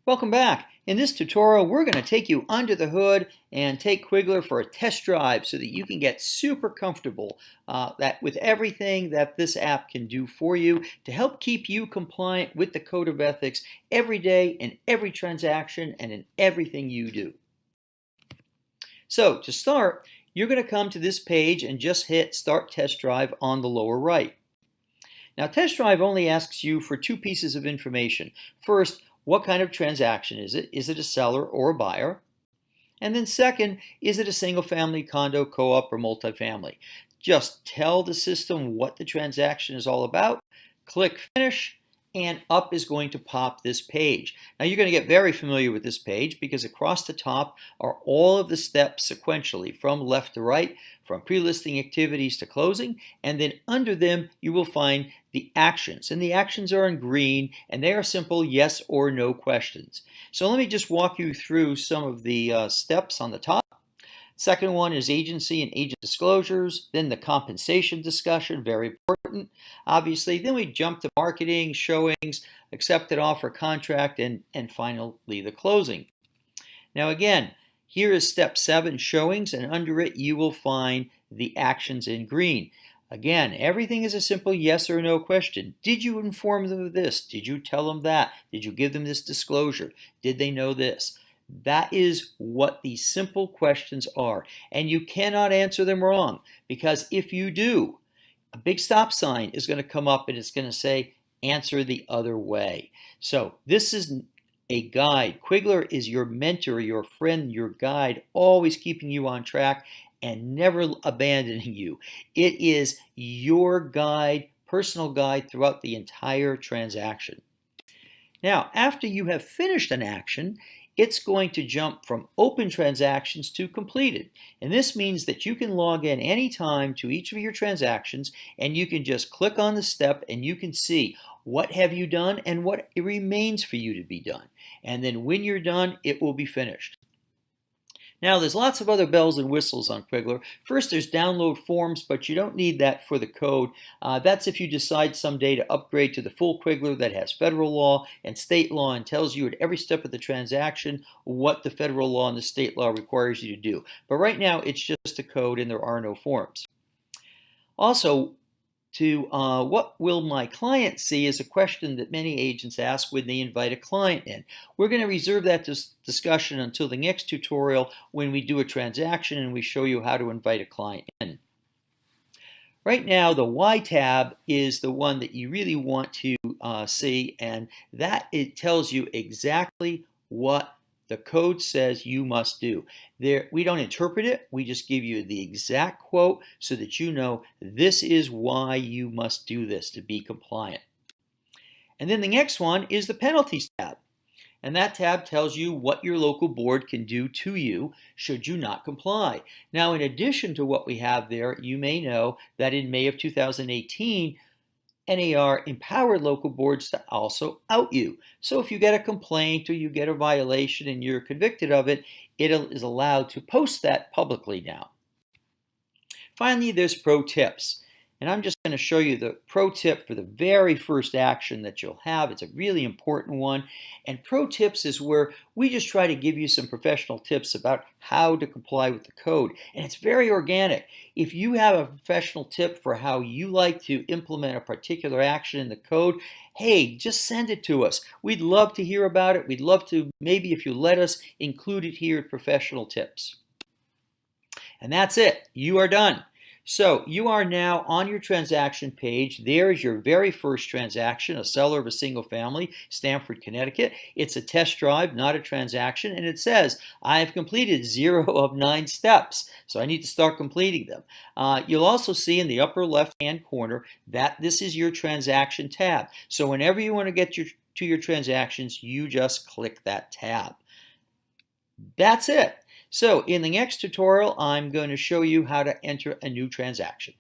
Welcome back. In this tutorial, we're going to take you under the hood and take Quigler for a test drive so that you can get super comfortable with everything that this app can do for you to help keep you compliant with the Code of Ethics every day in every transaction and in everything you do. So to start, you're going to come to this page and just hit Start Test Drive on the lower right. Now, Test Drive only asks you for two pieces of information. First, what kind of transaction is it? Is it a seller or a buyer? And then second, is it a single-family, condo, co-op, or multifamily? Just tell the system what the transaction is all about, click Finish, and up is going to pop this page. Now you're going to get very familiar with this page because across the top are all of the steps sequentially from left to right, from pre-listing activities to closing, and then under them you will find the actions. And the actions are in green and they are simple yes or no questions. So let me just walk you through some of the steps on the top. Second one is agency and agent disclosures, then the compensation discussion, very important, obviously. Then we jump to marketing, showings, accepted offer, contract, and finally the closing. Now again, here is step 7, showings, and under it you will find the actions in green. Again, everything is a simple yes or no question. Did you inform them of this? Did you tell them that? Did you give them this disclosure? Did they know this? That is what these simple questions are. And you cannot answer them wrong, because if you do, a big stop sign is going to come up and it's going to say, answer the other way. So this is a guide. Quigler is your mentor, your friend, your guide, always keeping you on track and never abandoning you. It is your guide, personal guide throughout the entire transaction. Now, after you have finished an action, it's going to jump from open transactions to completed. And this means that you can log in anytime to each of your transactions and you can just click on the step and you can see what have you done and what remains for you to be done. And then when you're done, it will be finished. Now, there's lots of other bells and whistles on Quigler. First, there's download forms, but you don't need that for the code. That's if you decide someday to upgrade to the full Quigler that has federal law and state law and tells you at every step of the transaction what the federal law and the state law requires you to do. But right now, it's just a code and there are no forms. Also, what will my client see is a question that many agents ask when they invite a client in. We're going to reserve that discussion until the next tutorial when we do a transaction and we show you how to invite a client in. Right now, the Y tab is the one that you really want to see, and that it tells you exactly what the code says you must do. We don't interpret it, we just give you the exact quote so that you know this is why you must do this to be compliant. And then the next one is the penalties tab. And that tab tells you what your local board can do to you should you not comply. Now, in addition to what we have there, you may know that in May of 2018, NAR empowered local boards to also out you. So if you get a complaint or you get a violation and you're convicted of it, it is allowed to post that publicly now. Finally, there's pro tips. And I'm just going to show you the pro tip for the very first action that you'll have. It's a really important one. And pro tips is where we just try to give you some professional tips about how to comply with the code. And it's very organic. If you have a professional tip for how you like to implement a particular action in the code, hey, just send it to us. We'd love to hear about it. We'd love to, maybe if you let us, include it here at Professional Tips. And that's it. You are done. So you are now on your transaction page. There is your very first transaction, a seller of a single family, Stamford, Connecticut. It's a test drive, not a transaction, and it says, I have completed 0 of 9 steps, so I need to start completing them. You'll also see in the upper left-hand corner that this is your transaction tab. So whenever you want to get to your transactions, you just click that tab. That's it. So in the next tutorial, I'm going to show you how to enter a new transaction.